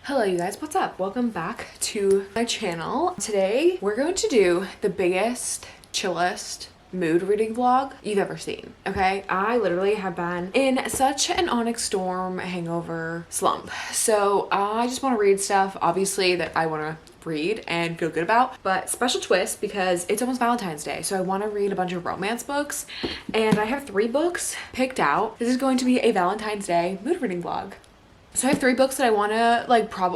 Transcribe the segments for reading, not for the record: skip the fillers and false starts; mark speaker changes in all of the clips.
Speaker 1: Hello you guys, what's up? Welcome back to my channel. Today we're going to do the biggest, chillest mood reading vlog you've ever seen, okay? I literally have been in such an Onyx Storm hangover slump. So I just want to read stuff, obviously, that I want to read and feel good about, but special twist because it's almost Valentine's Day, so I want to read a bunch of romance books, and I have 3 books picked out. This is going to be a Valentine's Day mood reading vlog. So I have 3 books that I want to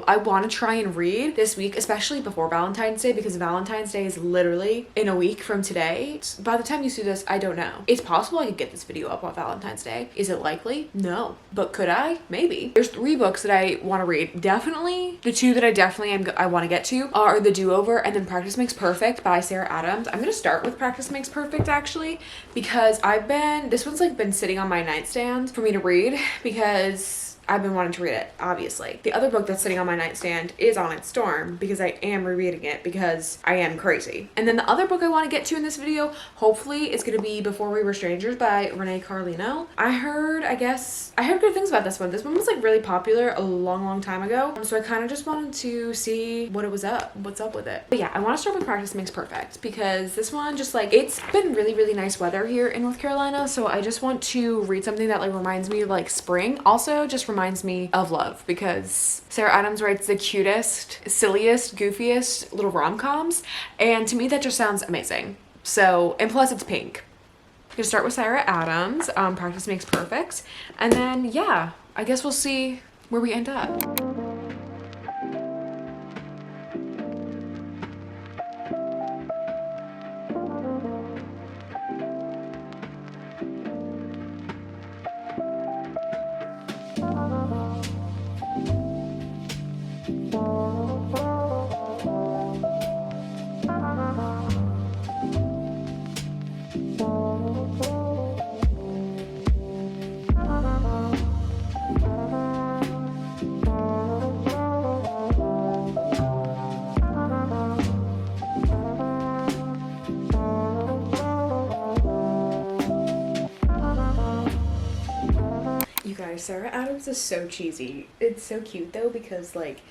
Speaker 1: I want to try and read this week, especially before Valentine's Day, because Valentine's Day is literally in a week from today. By the time you see this, I don't know. It's possible I could get this video up on Valentine's Day. Is it likely? No. But could I? Maybe. There's 3 books that I want to read. Definitely the 2 that I want to get to are The Do-Over and then Practice Makes Perfect by Sarah Adams. I'm going to start with Practice Makes Perfect actually, because this one's like been sitting on my nightstand for me to read because I've been wanting to read it, obviously. The other book that's sitting on my nightstand is Onyx Storm because I am rereading it because I am crazy. And then the other book I want to get to in this video, hopefully, is going to be Before We Were Strangers by Renee Carlino. I heard good things about this one. This one was like really popular a long time ago. So I kind of just wanted to see what's up with it. But yeah, I want to start with Practice Makes Perfect because this one just like, it's been really nice weather here in North Carolina. So I just want to read something that like reminds me of like spring. Also just reminds me of love because Sarah Adams writes the cutest, silliest, goofiest little rom-coms, and to me that just sounds amazing. So, and plus it's pink. I'm gonna start with Sarah Adams, Practice Makes Perfect, and then yeah, I guess we'll see where we end up. Sarah Adams is so cheesy. It's so cute though because like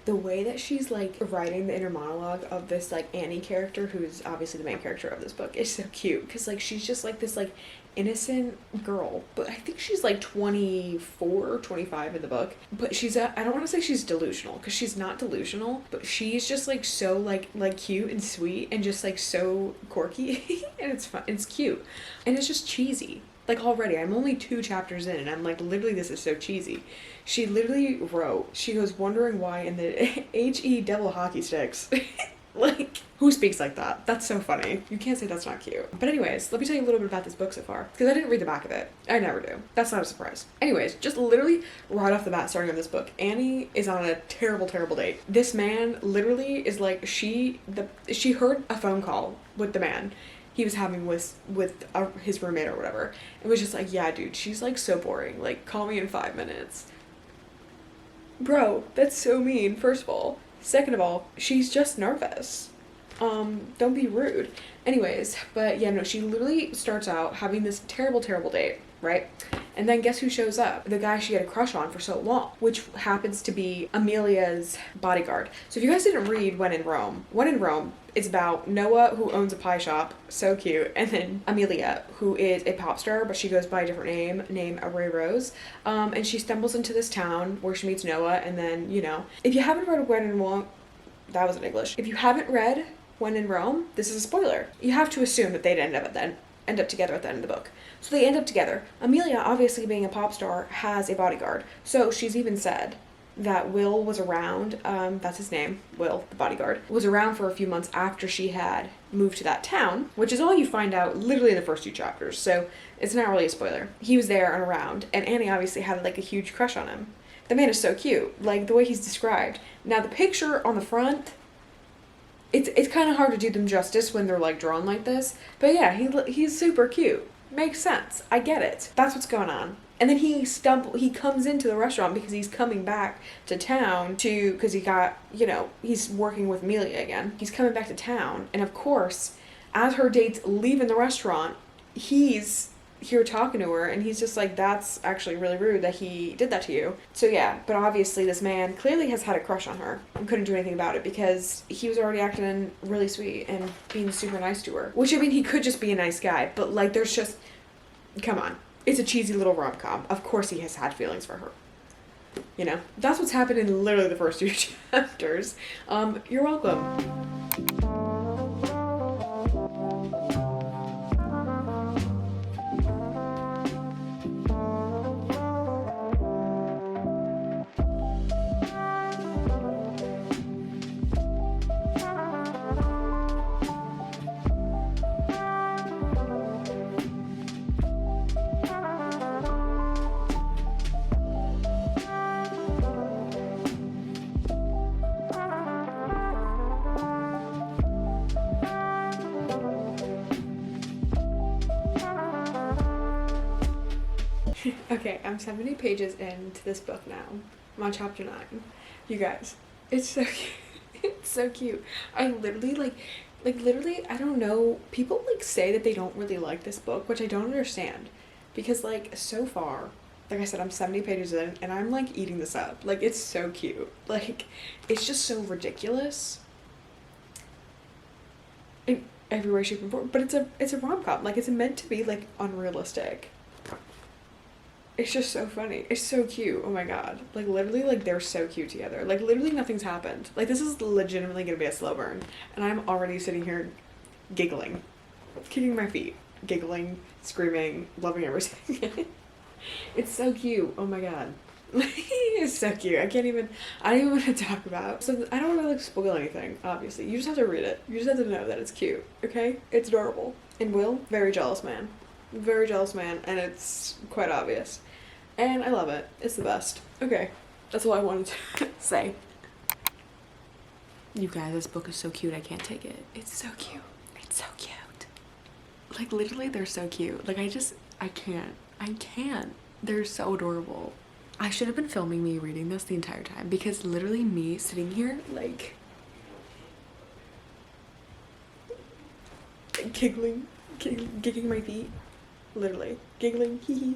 Speaker 1: the way that she's like writing the inner monologue of this like Annie character, who's obviously the main character of this book, is so cute because like she's just like this like innocent girl, but I think she's like 24 or 25 in the book, but I don't want to say she's delusional because she's not delusional, but she's just like so like cute and sweet and just like so quirky and it's fun, it's cute, and it's just cheesy. Like already, I'm only 2 chapters in and I'm like, literally this is so cheesy. She literally wrote, she goes, wondering why in the H-E devil hockey sticks. Like, who speaks like that? That's so funny. You can't say that's not cute. But anyways, let me tell you a little bit about this book so far. Because I didn't read the back of it. I never do. That's not a surprise. Anyways, just literally right off the bat starting on this book, Annie is on a terrible date. This man literally is like, she heard a phone call with the man he was having with his roommate or whatever. It was just like, yeah, dude, she's like so boring. Like, call me in 5 minutes. Bro, that's so mean, first of all. Second of all, she's just nervous. Don't be rude. Anyways, but yeah, no, she literally starts out having this terrible date, right? And then guess who shows up? The guy she had a crush on for so long, which happens to be Amelia's bodyguard. So if you guys didn't read When in Rome, it's about Noah, who owns a pie shop, so cute, and then Amelia, who is a pop star, but she goes by a different name, named Ray Rose, and she stumbles into this town where she meets Noah, and then, you know, if you haven't read When in Rome, that was in English. If you haven't read When in Rome, this is a spoiler. You have to assume that they'd end up together at the end of the book. So they end up together. Amelia, obviously being a pop star, has a bodyguard. So she's even said that Will was around, that's his name, Will, the bodyguard, was around for a few months after she had moved to that town, which is all you find out literally in the first 2 chapters, so it's not really a spoiler. He was there and around, and Annie obviously had like a huge crush on him. The man is so cute, like the way he's described. Now the picture on the front, it's kind of hard to do them justice when they're like drawn like this, but yeah, he's super cute. Makes sense. I get it. That's what's going on. And then he comes into the restaurant because he's coming back to town because he got, you know, he's working with Amelia again. He's coming back to town. And of course, as her dates leaving the restaurant, he's here talking to her, and he's just like, that's actually really rude that he did that to you. So yeah, but obviously this man clearly has had a crush on her and couldn't do anything about it because he was already acting really sweet and being super nice to her. Which, I mean, he could just be a nice guy, but like, there's just, come on. It's a cheesy little rom-com. Of course he has had feelings for her. You know? That's what's happened in literally the first 2 chapters. You're welcome. Okay, I'm 70 pages into this book now. I'm on chapter 9. You guys, it's so cute. It's so cute. I literally, literally, I don't know, people, like, say that they don't really like this book, which I don't understand. Because, like, so far, like I said, I'm 70 pages in, and I'm, like, eating this up. Like, it's so cute. Like, it's just so ridiculous. In every way, shape, and form. But it's a rom-com. Like, it's meant to be, like, unrealistic. It's just so funny. It's so cute. Oh my god. Like, literally, like, they're so cute together. Like, literally nothing's happened. Like, this is legitimately gonna be a slow burn. And I'm already sitting here giggling. Kicking my feet. Giggling, screaming, loving everything. It's so cute. Oh my god. It's so cute. I don't even want to talk about. So, I don't want to, like, spoil anything, obviously. You just have to read it. You just have to know that it's cute, okay? It's adorable. And Will, very jealous man. Very jealous man, and it's quite obvious. And I love it. It's the best. Okay, that's all I wanted to say. You guys, this book is so cute. I can't take it. It's so cute. It's so cute. Like, literally, they're so cute. Like, I can't. They're so adorable. I should have been filming me reading this the entire time, because literally me sitting here, like, giggling, kicking my feet. Literally giggling, hee hee,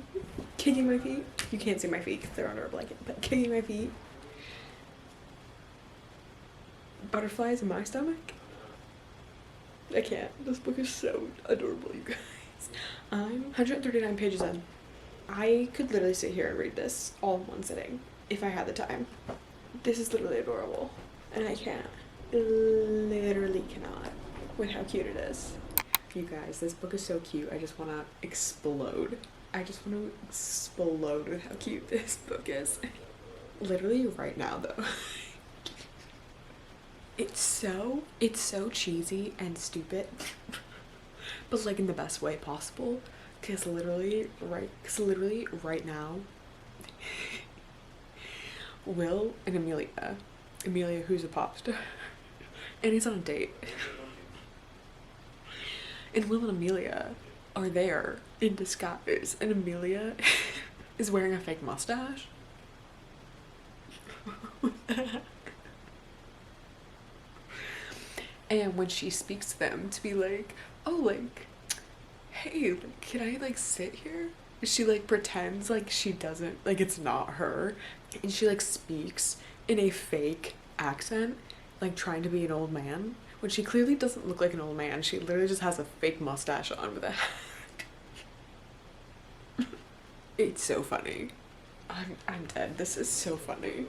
Speaker 1: kicking my feet. You can't see my feet because they're under a blanket, but kicking my feet. Butterflies in my stomach. I can't. This book is so adorable, you guys. I'm 139 pages in. I could literally sit here and read this all in one sitting if I had the time. This is literally adorable, and I can't. Literally cannot with how cute it is. You guys, this book is so cute. I just want to explode. I just want to explode with how cute this book is. Literally right now, though. It's so cheesy and stupid, but like in the best way possible. Cause literally right now, Will and Amelia, who's a pop star, and he's on a date. And Will and Amelia are there in disguise, and Amelia is wearing a fake mustache. And when she speaks to them to be like, oh, like, hey, like, can I, like, sit here? She, like, pretends like she doesn't, like, it's not her. And she, like, speaks in a fake accent, like, trying to be an old man. When she clearly doesn't look like an old man. She literally just has a fake mustache on with a hat. It's so funny. I'm dead. This is so funny.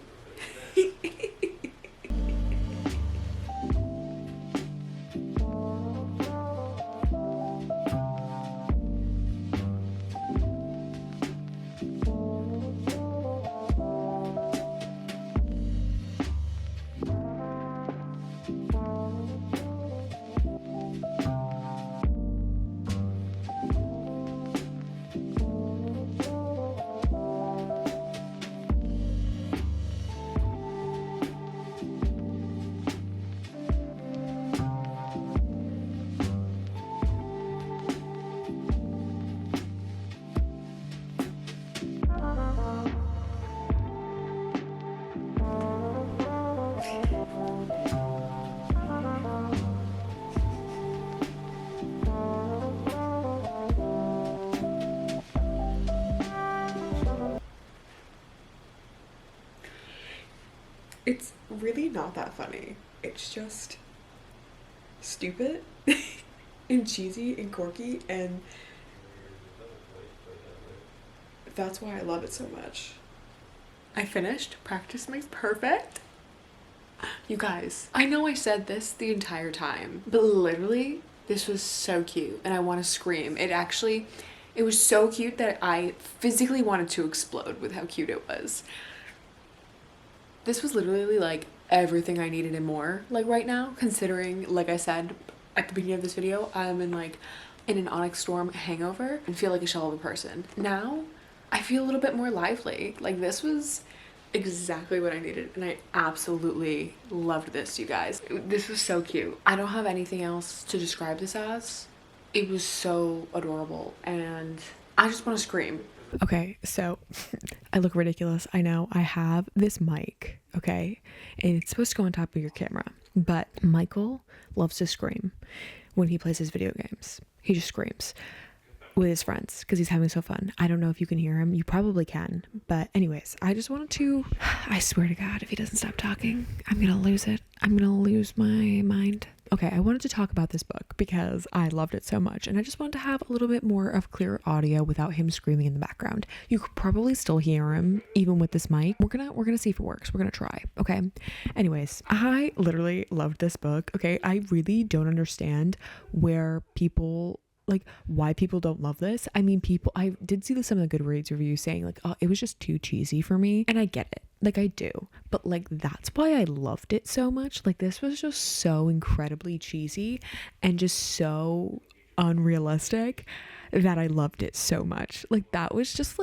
Speaker 1: It's really not that funny. It's just stupid and cheesy and quirky, and that's why I love it so much. I finished Practice Makes Perfect. You guys, I know I said this the entire time, but literally this was so cute and I want to scream. It was so cute that I physically wanted to explode with how cute it was. This was literally like everything I needed and more, like right now, considering, like I said at the beginning of this video, I'm in an Onyx Storm hangover and feel like a shell of a person. Now I feel a little bit more lively. Like, this was exactly what I needed, and I absolutely loved this, you guys. This was so cute. I don't have anything else to describe this as. It was so adorable, and I just want to scream. Okay, so I look ridiculous. I know. I have this mic, okay? And it's supposed to go on top of your camera, but Michael loves to scream when he plays his video games. He just screams with his friends because he's having so fun. I don't know if you can hear him. You probably can. But anyways, I just wanted to, I swear to God, if he doesn't stop talking, I'm gonna lose it. I'm gonna lose my mind. Okay, I wanted to talk about this book because I loved it so much, and I just wanted to have a little bit more of clear audio without him screaming in the background. You could probably still hear him even with this mic. We're gonna see if it works. We're gonna try. Okay. Anyways, I literally loved this book. Okay, I really don't understand where people, like, why people don't love this. I mean, I did see some of the Goodreads reviews saying like, oh, it was just too cheesy for me, and I get it. Like, I do, but like, that's why I loved it so much. Like, this was just so incredibly cheesy and just so unrealistic that I loved it so much. Like, that was just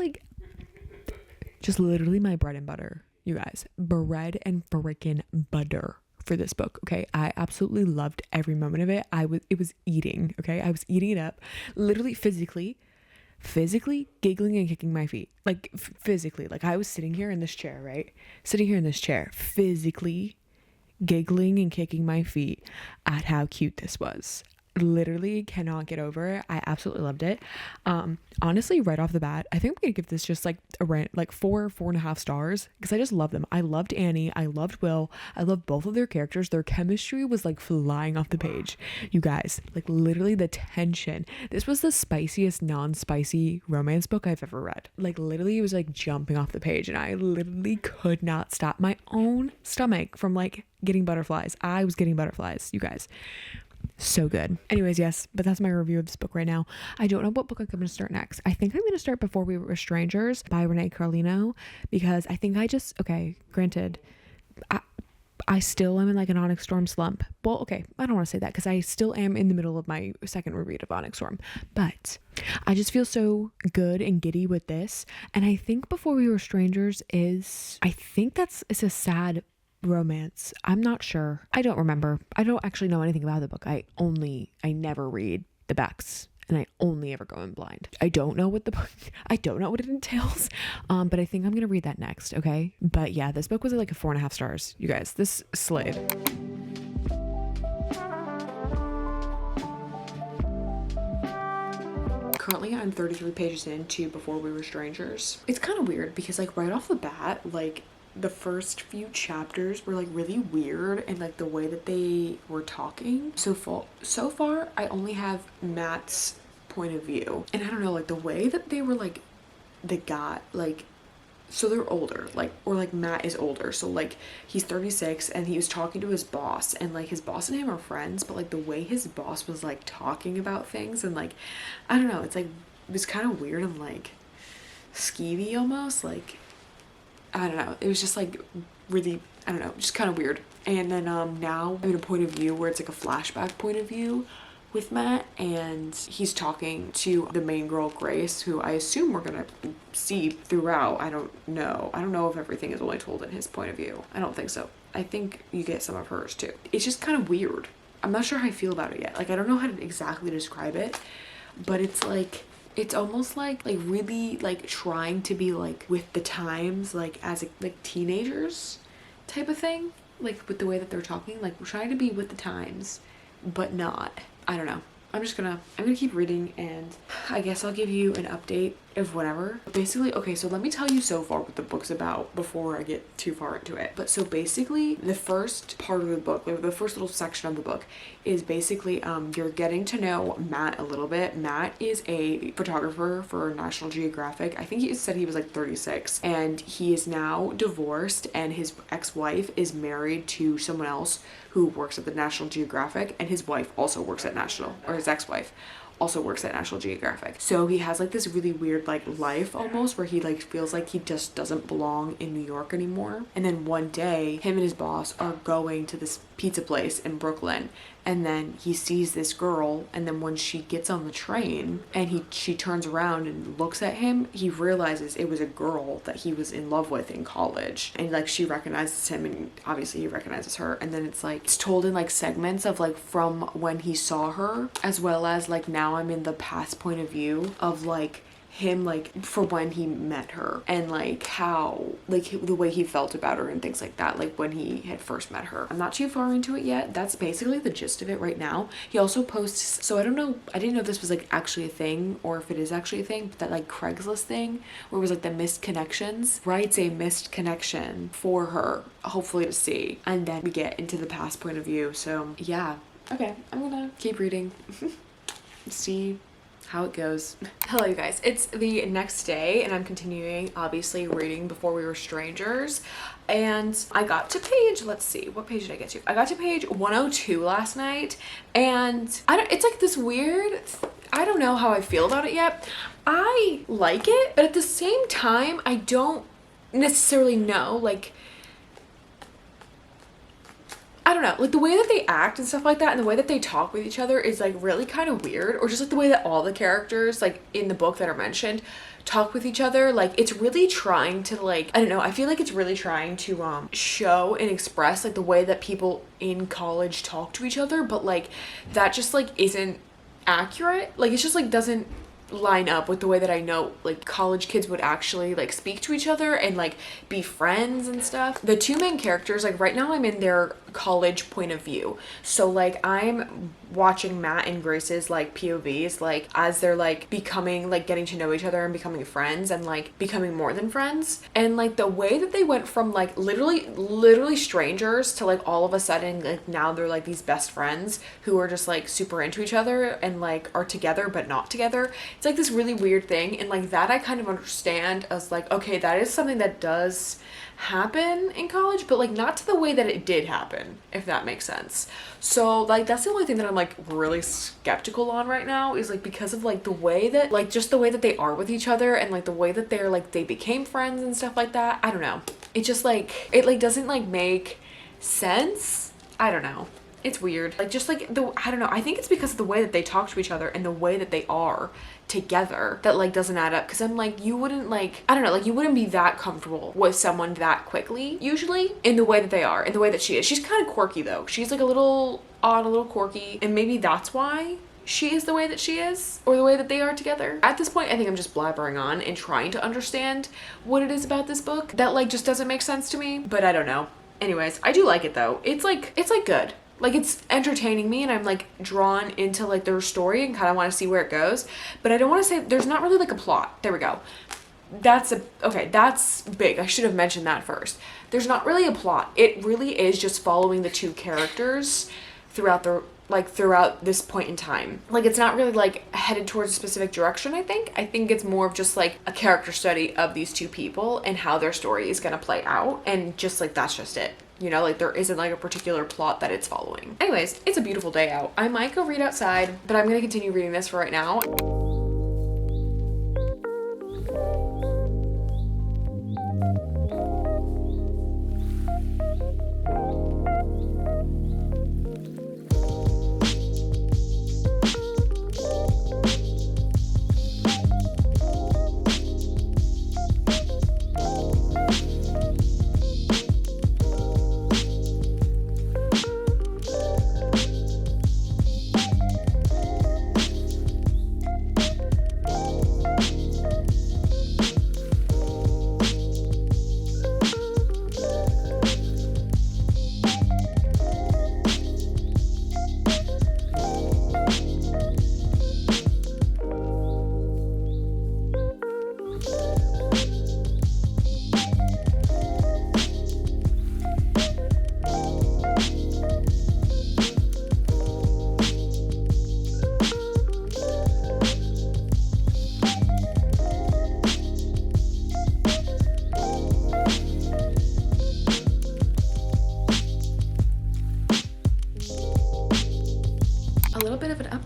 Speaker 1: literally my bread and butter, you guys. Bread and freaking butter for this book. Okay, I absolutely loved every moment of it. It was eating. Okay, I was eating it up, literally physically giggling and kicking my feet, like physically. Like, I was sitting here in this chair, right, physically giggling and kicking my feet at how cute this was. Literally cannot get over it. I absolutely loved it. Honestly, right off the bat, I think I'm gonna give this just like a rant, like 4.5 stars, because I just love them. I loved Annie, I loved Will, I loved both of their characters. Their chemistry was like flying off the page, you guys. Like, literally the tension. This was the spiciest non-spicy romance book I've ever read. Like, literally it was like jumping off the page, and I literally could not stop my own stomach from like getting butterflies. I was getting butterflies, you guys. So good. Anyways, yes, but that's my review of this book right now. I don't know what book I'm going to start next. I think I'm going to start Before We Were Strangers by Renee Carlino, because I think okay, granted, I still am in like an Onyx Storm slump. Well, okay, I don't want to say that because I still am in the middle of my second reread of Onyx Storm, but I just feel so good and giddy with this. And I think Before We Were Strangers it's a sad romance. I'm not sure. I don't remember. I don't actually know anything about the book. I never read the backs, and I only ever go in blind. I don't know what it entails. But I think I'm gonna read that next. Okay. But yeah, this book was like a 4.5 stars, you guys. This slayed. Currently I'm 33 pages into Before We Were Strangers. It's kind of weird because like right off the bat, like the first few chapters were like really weird, and like the way that they were talking. So far I only have Matt's point of view, and I don't know, like the way that they were like, the guy, like, so they're older, like, or like Matt is older, so like he's 36 and he was talking to his boss, and like his boss and him are friends, but like the way his boss was like talking about things, and like, I don't know, it's like, it was kind of weird and like skeevy almost, like, I don't know, it was just like really, I don't know, just kind of weird. And then now I'm in a point of view where it's like a flashback point of view with Matt, and he's talking to the main girl, Grace, who I assume we're gonna see throughout. I don't know if everything is only told in his point of view. I don't think so. I think you get some of hers too. It's just kind of weird. I'm not sure how I feel about it yet. Like, I don't know how to exactly describe it, but it's like, it's almost like really like trying to be like with the times, like as like teenagers type of thing, like with the way that they're talking, like we're trying to be with the times but not. I don't know. I'm gonna keep reading, and I guess I'll give you an update
Speaker 2: if whatever. Basically, okay, so let me tell you so far what the book's about before I get too far into it. But so basically, the first part of the book, like the first little section of the book, is basically you're getting to know Matt a little bit. Matt is a photographer for National Geographic. I think he said he was like 36, and he is now divorced, and his ex-wife is married to someone else who works at the National Geographic, and his wife also works at National, or his ex-wife also works at National Geographic. So he has like this really weird like life almost, where he like feels like he just doesn't belong in New York anymore. And then one day, him and his boss are going to this pizza place in Brooklyn, and then he sees this girl, and then when she gets on the train and she turns around and looks at him, he realizes it was a girl that he was in love with in college, and like she recognizes him, and obviously he recognizes her. And then it's like it's told in like segments of like from when he saw her, as well as like now I'm in the past point of view of like him, like for when he met her, and like how like the way he felt about her and things like that, like when he had first met her. I'm not too far into it yet. That's basically the gist of it right now. He also posts, so I don't know, I didn't know if this was like actually a thing or if it is actually a thing, but that like Craigslist thing where it was like the missed connections, writes a missed connection for her, hopefully to see, and then we get into the past point of view. So yeah, okay, I'm gonna keep reading. See how it goes. Hello you guys, it's the next day and I'm continuing obviously reading Before We Were Strangers, and I got to page, let's see, what page did I get to? I got to page 102 last night, and it's like this weird, I don't know how I feel about it yet. I like it, but at the same time I don't necessarily know, like I don't know, like the way that they act and stuff like that, and the way that they talk with each other is like really kind of weird, or just like the way that all the characters like in the book that are mentioned talk with each other. Like it's really trying to like, I don't know, I feel like it's really trying to show and express like the way that people in college talk to each other, but like that just like isn't accurate. Like it's just like doesn't line up with the way that I know like college kids would actually like speak to each other and like be friends and stuff. The two main characters, like right now I'm in their college point of view, so like I'm watching Matt and Grace's like POVs, like as they're like becoming, like getting to know each other and becoming friends and like becoming more than friends, and like the way that they went from like literally strangers to like all of a sudden like now they're like these best friends who are just like super into each other and like are together but not together. It's like this really weird thing, and like that I kind of understand as like, okay, that is something that does happen in college, but like not to the way that it did happen, if that makes sense. So like that's the only thing that I'm like really skeptical on right now, is like because of like the way that like just the way that they are with each other, and like the way that they're like they became friends and stuff like that. I don't know, it just like it like doesn't like make sense. I don't know, it's weird. Like just like the, I don't know, I think it's because of the way that they talk to each other and the way that they are together that like doesn't add up. Because I'm like, you wouldn't like, I don't know, like you wouldn't be that comfortable with someone that quickly usually in the way that they are, in the way that she is. She's kind of quirky though. She's like a little odd, a little quirky, and maybe that's why she is the way that she is, or the way that they are together. At this point I think I'm just blabbering on and trying to understand what it is about this book that like just doesn't make sense to me, but I don't know. Anyways, I do like it though. It's like good. Like it's entertaining me, and I'm like drawn into like their story and kind of want to see where it goes, but I don't want to say there's not really like a plot. There we go. That's big. I should have mentioned that first. There's not really a plot. It really is just following the two characters throughout this point in time. Like it's not really like headed towards a specific direction. I think it's more of just like a character study of these two people and how their story is going to play out, and just like that's just it. You know, like there isn't like a particular plot that it's following. Anyways, it's a beautiful day out. I might go read outside, but I'm gonna continue reading this for right now.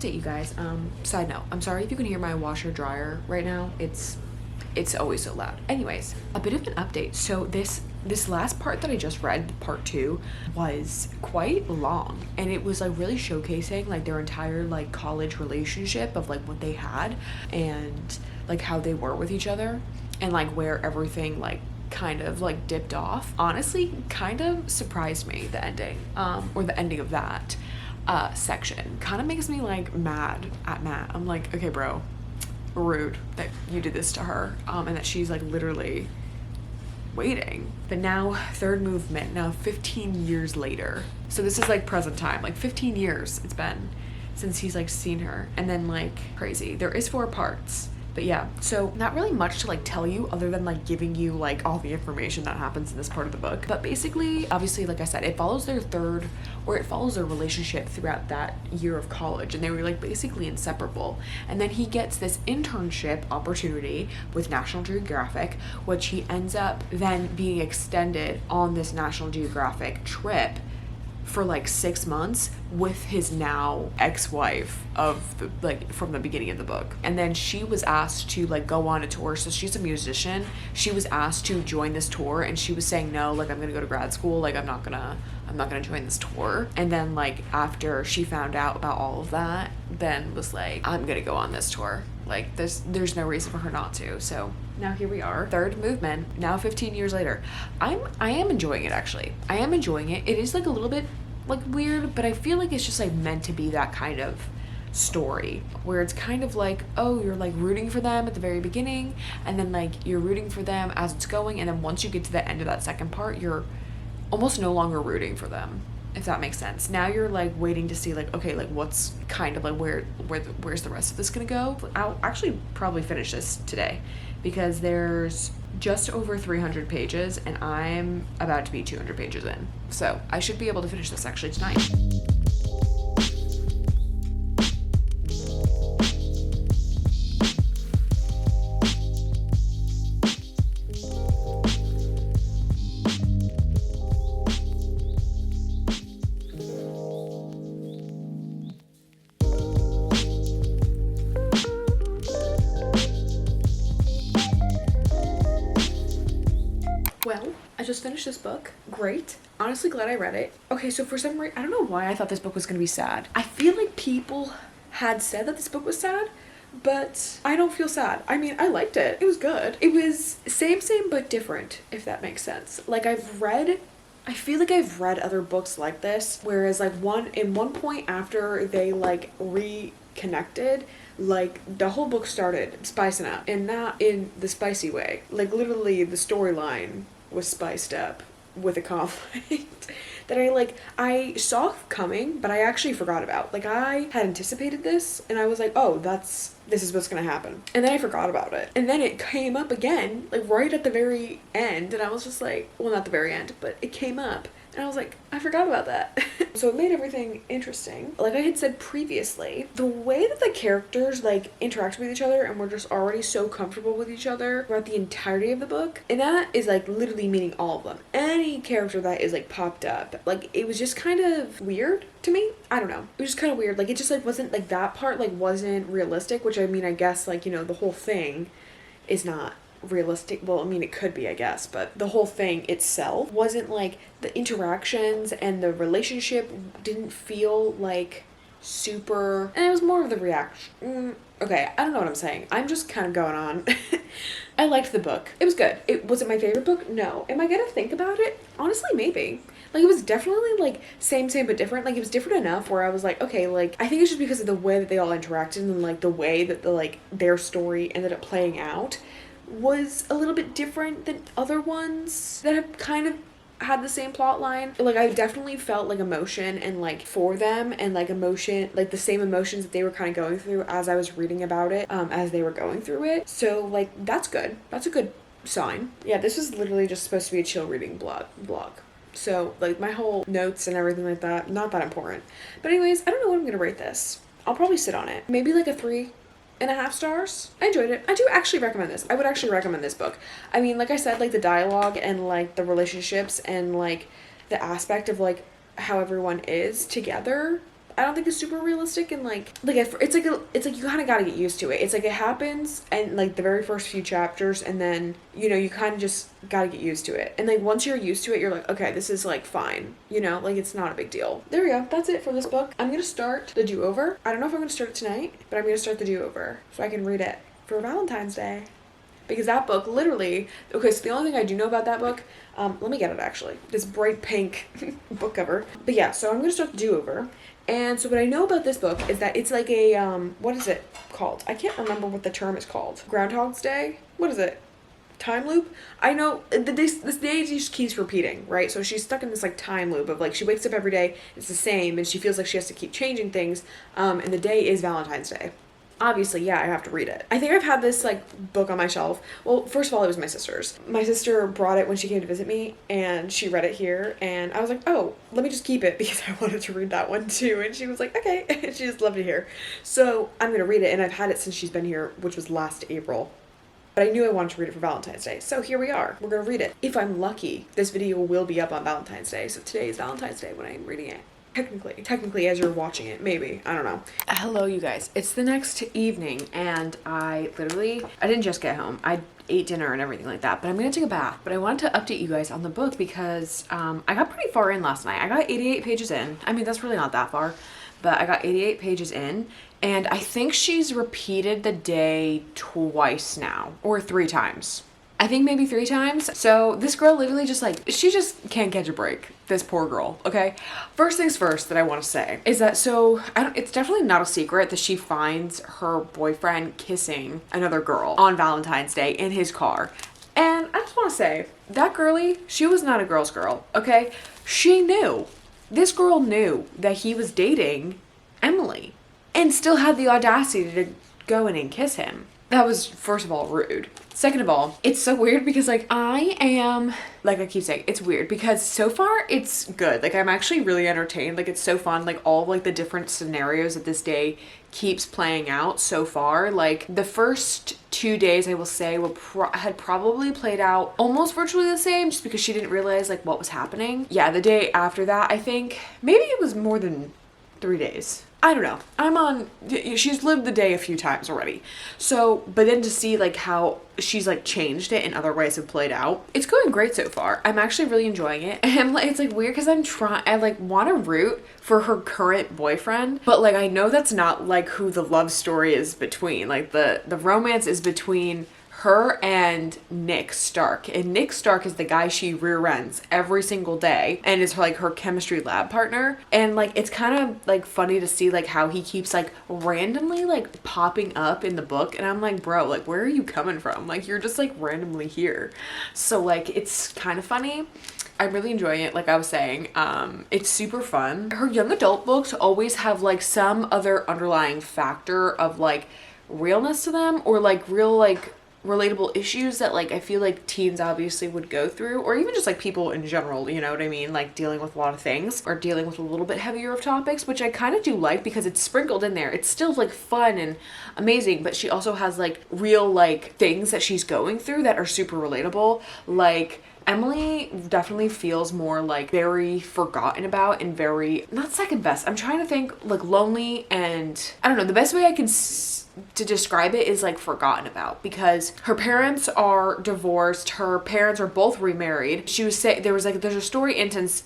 Speaker 2: update, you guys. Side note, I'm sorry if you can hear my washer dryer right now. It's always so loud. Anyways, a bit of an update. So this last part that I just read, part 2, was quite long, and it was like really showcasing like their entire like college relationship of like what they had and like how they were with each other and like where everything like kind of like dipped off. Honestly, kind of surprised me, the ending, or the ending of that section. Kind of makes me like mad at Matt. I'm like, okay, bro, rude that you did this to her, and that she's like literally waiting. But now, third movement, now 15 years later. So this is like present time, like 15 years it's been since he's like seen her. And then like crazy. There is 4 parts. But yeah, so not really much to like tell you other than like giving you like all the information that happens in this part of the book. But basically, obviously, like I said, it follows their relationship throughout that year of college, and they were like basically inseparable. And then he gets this internship opportunity with National Geographic, which he ends up then being extended on this National Geographic trip for like 6 months with his now ex-wife of the, like from the beginning of the book. And then she was asked to like go on a tour. So she's a musician. She was asked to join this tour, and she was saying no, like I'm gonna go to grad school, like I'm not gonna join this tour. And then like after she found out about all of that, then was like, I'm gonna go on this tour. Like there's no reason for her not to. So now here we are, third movement, now 15 years later. I am enjoying it, actually. I am enjoying it. It is like a little bit like weird, but I feel like it's just like meant to be that kind of story where it's kind of like, oh, you're like rooting for them at the very beginning, and then like you're rooting for them as it's going, and then once you get to the end of that second part, you're almost no longer rooting for them, if that makes sense. Now you're like waiting to see like, okay, like what's kind of like where's the rest of this gonna go. I'll actually probably finish this today because there's just over 300 pages and I'm about to be 200 pages in, so I should be able to finish this actually tonight. Well, I just finished this book. Great. Honestly glad I read it. Okay, so for some reason, I don't know why I thought this book was gonna be sad. I feel like people had said that this book was sad, but I don't feel sad. I mean, I liked it. It was good. It was same but different, if that makes sense. Like I feel like I've read other books like this, whereas like one point after they like reconnected, like the whole book started spicing up, and not in the spicy way. Like literally the storyline was spiced up with a conflict that I saw coming, but I actually forgot about. Like I had anticipated this and I was like, oh, this is what's gonna happen. And then I forgot about it. And then it came up again, like right at the very end, and I was just like, well, not the very end, but it came up. And I was like, I forgot about that. So it made everything interesting. Like I had said previously, the way that the characters like interact with each other and we're just already so comfortable with each other throughout the entirety of the book. And that is like literally meaning all of them. Any character that is like popped up, like it was just kind of weird to me. I don't know. It was just kind of weird. Like it just like wasn't like that part like wasn't realistic, which I mean, I guess like, you know, the whole thing is not realistic. Well, I mean it could be, I guess, but the whole thing itself wasn't like, the interactions and the relationship didn't feel like super, and it was more of the reaction. Okay, I don't know what I'm saying. I'm just kind of going on. I liked the book. It was good. Was it my favorite book? No. Am I gonna think about it? Honestly, maybe. Like it was definitely like same but different. Like it was different enough where I was like, okay, like I think it's just because of the way that they all interacted and like the way that their story ended up playing out was a little bit different than other ones that have kind of had the same plot line. Like I definitely felt like emotion and like for them, and like emotion, like the same emotions that they were kind of going through as I was reading about it, as they were going through it. So like that's good. That's a good sign. Yeah, this was literally just supposed to be a chill reading blog. So like my whole notes and everything like that, not that important. But anyways, I don't know what I'm gonna rate this. I'll probably sit on it. Maybe like a 3.5 stars. I enjoyed it. I do actually recommend this. I would actually recommend this book. I mean, like I said, like the dialogue and like the relationships and like the aspect of like how everyone is together, I don't think it's super realistic, and it's like you kind of got to get used to it. It's like it happens and like the very first few chapters, and then you kind of just got to get used to it. And like once you're used to it, you're like, okay, this is like fine, like it's not a big deal. There we go. That's it for this book. I'm gonna start the do-over. I don't know if I'm gonna start it tonight, but I'm gonna start the do-over so I can read it for Valentine's Day. Because that book literally, okay, so the only thing I do know about that book, let me get it actually, this bright pink book cover. But yeah, so I'm going to start the do-over. And so what I know about this book is that it's like a, what is it called? I can't remember what the term is called. Groundhog's Day? What is it? Time loop? I know this day just keeps repeating, right? So she's stuck in this like time loop of like she wakes up every day, it's the same, and she feels like she has to keep changing things, and the day is Valentine's Day. Obviously, yeah, I have to read it. I think I've had this like book on my shelf. Well, first of all, it was my sister's. My sister brought it when she came to visit me, and she read it here, and I was like, oh, let me just keep it because I wanted to read that one too. And she was like, okay. And she just loved it here. So I'm gonna read it, and I've had it since she's been here, which was last April. But I knew I wanted to read it for Valentine's Day. So here we are. We're gonna read it. If I'm lucky, this video will be up on Valentine's Day. So today is Valentine's Day when I'm reading it. Technically as you're watching it, maybe, I don't know. Hello you guys, it's the next evening, and I didn't just get home. I ate dinner and everything like that, but I'm gonna take a bath. But I wanted to update you guys on the book because I got pretty far in last night. I got 88 pages in. I mean, that's really not that far, but I got 88 pages in, and I think she's repeated the day twice now, or 3 times. I think maybe 3 times. So this girl literally just like, she just can't catch a break. This poor girl, okay? First things first that I want to say is that, it's definitely not a secret that she finds her boyfriend kissing another girl on Valentine's Day in his car. And I just want to say, that girlie, she was not a girl's girl, okay? She knew. This girl knew that he was dating Emily and still had the audacity to go in and kiss him. That was, first of all, rude. Second of all, it's so weird because like I keep saying, it's weird because so far it's good. Like I'm actually really entertained. Like it's so fun. Like all of like the different scenarios that this day keeps playing out so far. Like the first 2 days I will say had probably played out almost virtually the same just because she didn't realize like what was happening. Yeah, the day after that, I think maybe it was more than 3 days. I don't know. She's lived the day a few times already. So, but then to see like how she's like changed it and other ways have played out, it's going great so far. I'm actually really enjoying it. And it's like weird because I like want to root for her current boyfriend, but like I know that's not like who the love story is between. Like the romance is between her and Nick Stark, and Nick Stark is the guy she rear ends every single day and is like her chemistry lab partner. And like it's kind of like funny to see like how he keeps like randomly like popping up in the book, and I'm like, bro, like where are you coming from? Like you're just like randomly here. So like it's kind of funny. I'm really enjoying it. Like I was saying, it's super fun. Her young adult books always have like some other underlying factor of like realness to them, or like real like relatable issues that like I feel like teens obviously would go through, or even just like people in general, you know what I mean, like dealing with a lot of things or dealing with a little bit heavier of topics, which I kind of do like because it's sprinkled in there. It's still like fun and amazing, but she also has like real like things that she's going through that are super relatable. Like Emily definitely feels more like very forgotten about and very, not second best, I'm trying to think, like lonely, and I don't know, the best way I can to describe it is like forgotten about, because her parents are divorced, her parents are both remarried. She was saying there's a story instance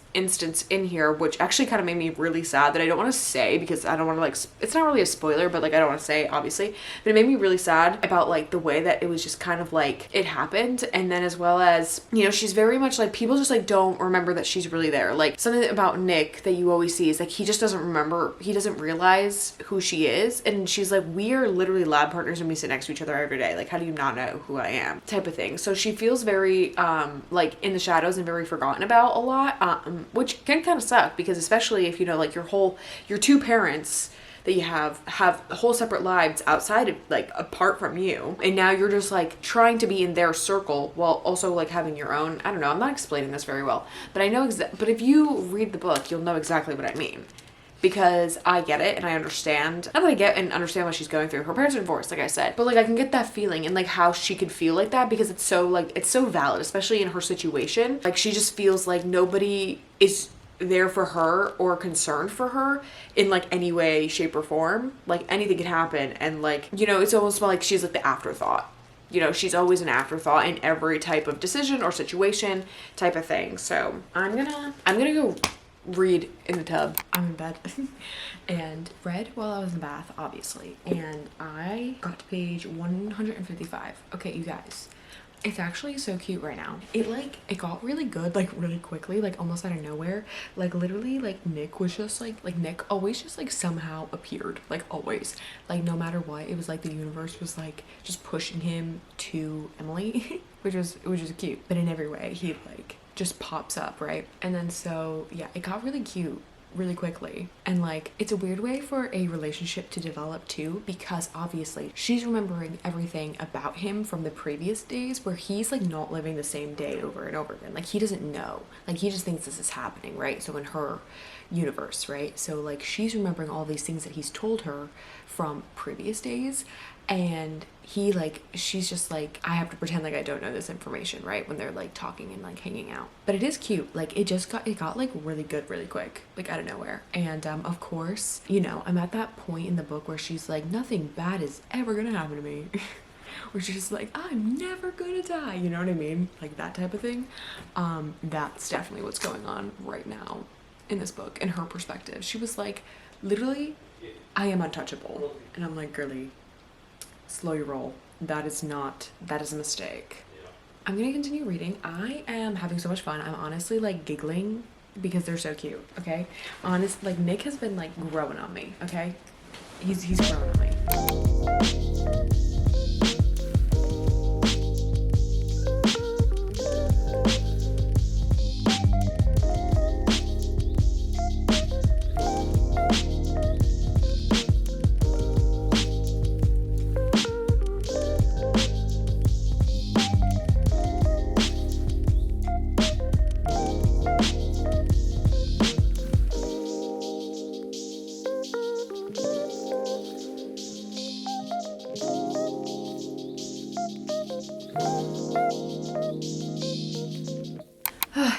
Speaker 2: in here which actually kind of made me really sad that I don't want to say because I don't want to like, it's not really a spoiler, but like I don't want to say obviously, but it made me really sad about like the way that it was just kind of like it happened. And then as well as, you know, she's very much like, people just like don't remember that she's really there. Like something about Nick that you always see is like he just doesn't remember, he doesn't realize who she is, and she's like, we are literally lab partners and we sit next to each other every day, like how do you not know who I am, type of thing. So she feels very like in the shadows and very forgotten about a lot, which can kind of suck because especially if you know like your two parents that you have whole separate lives outside of like apart from you, and now you're just like trying to be in their circle while also like having your own, I don't know, I'm not explaining this very well, but I know but if you read the book you'll know exactly what I mean, because I get it and I understand. Not that I get and understand what she's going through. Her parents are divorced, like I said, but like I can get that feeling and like how she could feel like that because it's so valid, especially in her situation. Like she just feels like nobody is there for her or concerned for her in like any way, shape, or form. Like anything could happen, and like, you know, it's almost like she's like the afterthought. You know, she's always an afterthought in every type of decision or situation type of thing. So I'm gonna go read in the tub. I'm in bed and read while I was in the bath, obviously. And I got to page 155. Okay, you guys, it's actually so cute right now. It got really good, like really quickly, like almost out of nowhere. Like literally, like Nick was just like Nick always just like somehow appeared, like always, like no matter what. It was like the universe was like just pushing him to Emily, which was cute. But in every way, he like just pops up, right? And then so yeah, it got really cute really quickly. And like, it's a weird way for a relationship to develop too, because obviously she's remembering everything about him from the previous days where he's like not living the same day over and over again. Like he doesn't know, like he just thinks this is happening, right? So in her universe, right? So like she's remembering all these things that he's told her from previous days, and he like, she's just like, I have to pretend like I don't know this information, right? When they're like talking and like hanging out. But it is cute. Like it got like really good really quick, like out of nowhere. And of course, you know, I'm at that point in the book where she's like, nothing bad is ever gonna happen to me. Where she's just like, I'm never gonna die, you know what I mean? Like that type of thing. That's definitely what's going on right now in this book, in her perspective. She was like, literally, I am untouchable. And I'm like, girly, slow your roll. That is a mistake. I'm gonna continue reading. I am having so much fun. I'm honestly like giggling because they're so cute, okay? Honest, like Nick has been like growing on me, okay? He's growing on me.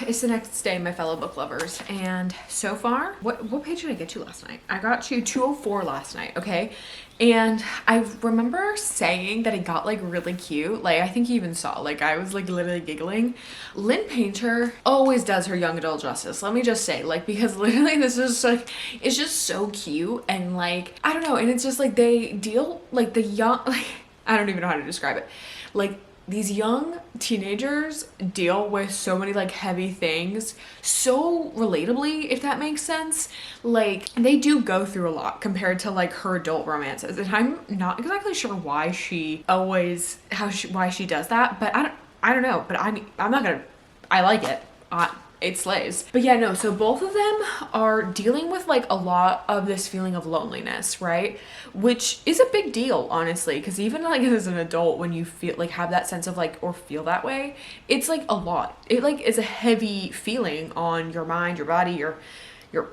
Speaker 2: It's the next day, my fellow book lovers, and so far, what page did I get to last night? I got to 204 last night, okay? And I remember saying that it got like really cute. Like I think you even saw, like I was like literally giggling. Lynn Painter always does her young adult justice, let me just say, like, because literally this is like, it's just so cute, and like, I don't know, and it's just like they deal, like the young, like, I don't even know how to describe it. Like, these young teenagers deal with so many like heavy things so relatably, if that makes sense. Like they do go through a lot compared to like her adult romances, and I'm not exactly sure why she does that, but I don't know, but I like it. It slays. But yeah, no, so both of them are dealing with like a lot of this feeling of loneliness, right? Which is a big deal, honestly, because even like as an adult, when you feel like have that sense of like, or feel that way, it's like a lot. It like is a heavy feeling on your mind, your body, your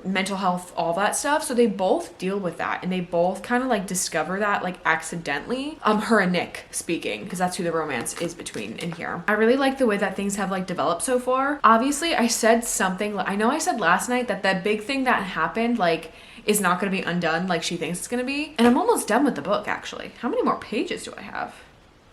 Speaker 2: mental health, all that stuff. So they both deal with that, and they both kind of like discover that like accidentally. Her and Nick speaking, because that's who the romance is between in here. I really like the way that things have like developed so far. Obviously, I said something, I know I said last night that that big thing that happened like is not going to be undone like she thinks it's going to be. And I'm almost done with the book, actually. How many more pages do I have?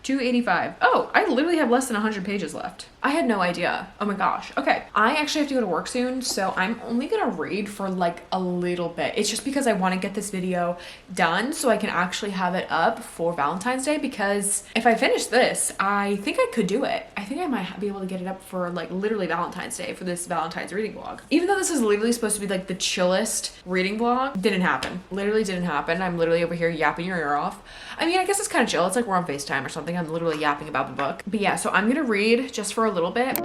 Speaker 2: 285. Oh, I literally have less than 100 pages left. I had no idea. Oh my gosh. Okay. I actually have to go to work soon, so I'm only gonna read for like a little bit. It's just because I want to get this video done so I can actually have it up for Valentine's Day, because if I finish this, I think I could do it. I think I might be able to get it up for like literally Valentine's Day for this Valentine's reading vlog. Even though this is literally supposed to be like the chillest reading vlog, didn't happen. Literally didn't happen. I'm literally over here yapping your ear off. I mean, I guess it's kind of chill. It's like we're on FaceTime or something. I'm literally yapping about the book. But yeah, so I'm gonna read just for a little bit.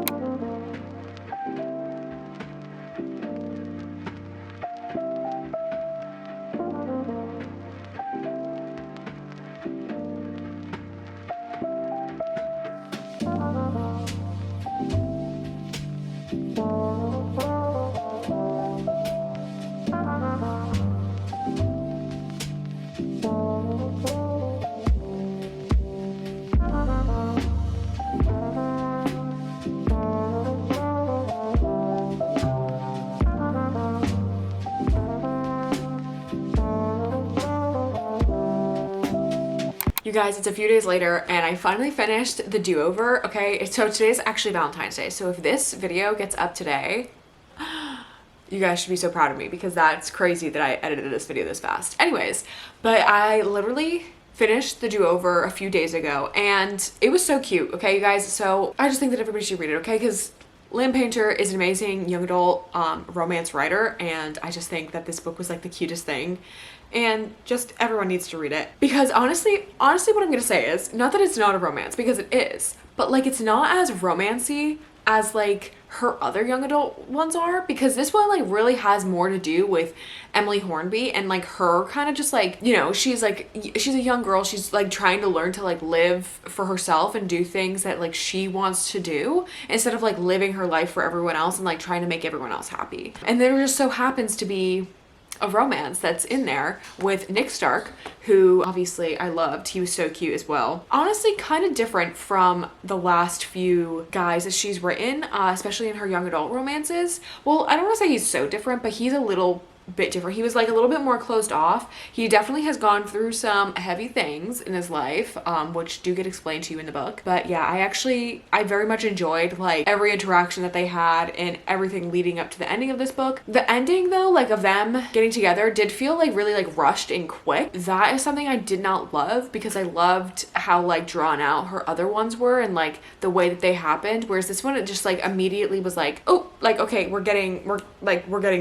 Speaker 2: You guys, it's a few days later and I finally finished the do-over, okay? So today's actually Valentine's Day. So if this video gets up today, you guys should be so proud of me because that's crazy that I edited this video this fast. Anyways, but I literally finished the do-over a few days ago and it was so cute, okay, you guys? So I just think that everybody should read it, okay? Because Lynn Painter is an amazing young adult romance writer, and I just think that this book was like the cutest thing, and just everyone needs to read it. Because honestly what I'm gonna say is, not that it's not a romance, because it is, but like it's not as romancy as like her other young adult ones are, because this one like really has more to do with Emily Hornby and like her kind of just like, you know, she's a young girl, she's like trying to learn to like live for herself and do things that like she wants to do instead of like living her life for everyone else and like trying to make everyone else happy. And there just so happens to be a romance that's in there with Nick Stark, who obviously I loved. He was so cute as well. Honestly, kind of different from the last few guys that she's written, especially in her young adult romances. Well, I don't want to say he's so different, but he's a little bit different. He was like a little bit more closed off. He definitely has gone through some heavy things in his life, which do get explained to you in the book. But yeah, I very much enjoyed like every interaction that they had and everything leading up to the ending of this book. The ending though, like of them getting together, did feel like really like rushed and quick. That is something I did not love, because I loved how like drawn out her other ones were and like the way that they happened, whereas this one, it just like immediately was like, oh, like okay, we're getting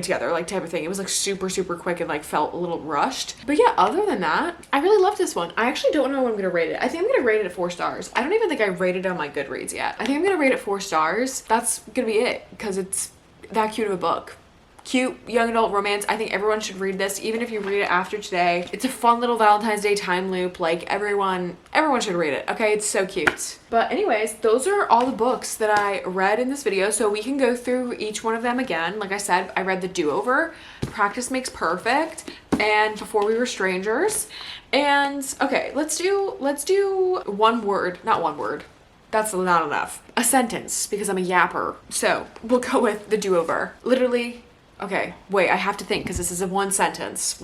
Speaker 2: together, like type of thing. It was like super quick and like felt a little rushed. But yeah, other than that, I really loved this one. I actually don't know what I'm gonna rate it. I think I'm gonna rate it at 4 stars. I don't even think I rated it on my Goodreads yet. I think I'm gonna rate it 4 stars. That's gonna be it, because it's that cute of a book. Cute young adult romance. I think everyone should read this, even if you read it after today. It's a fun little Valentine's Day time loop. Like everyone should read it, okay? It's so cute. But anyways, those are all the books that I read in this video, so we can go through each one of them again. Like I said, I read The Do-Over, Practice Makes Perfect, and Before We Were Strangers. And okay, let's do one word, not one word. That's not enough. A sentence, because I'm a yapper. So we'll go with The Do-Over. Literally, okay, wait, I have to think, because this is a one sentence.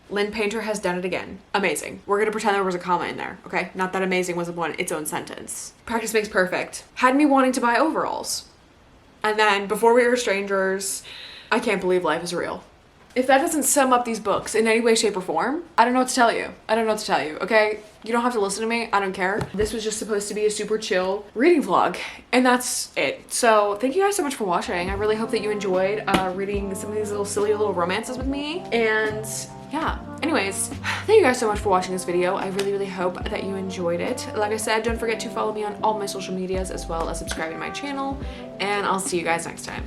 Speaker 2: Lynn Painter has done it again. Amazing. We're gonna pretend there was a comma in there, okay? Not that amazing was its own sentence. Practice Makes Perfect. Had me wanting to buy overalls. And then Before We Were Strangers, I can't believe life is real. If that doesn't sum up these books in any way, shape, or form, I don't know what to tell you. Okay? You don't have to listen to me. I don't care. This was just supposed to be a super chill reading vlog, and that's it. So thank you guys so much for watching. I really hope that you enjoyed reading some of these little silly little romances with me. And yeah, anyways, thank you guys so much for watching this video. I really hope that you enjoyed it. Like I said, don't forget to follow me on all my social medias, as well as subscribing to my channel, and I'll see you guys next time.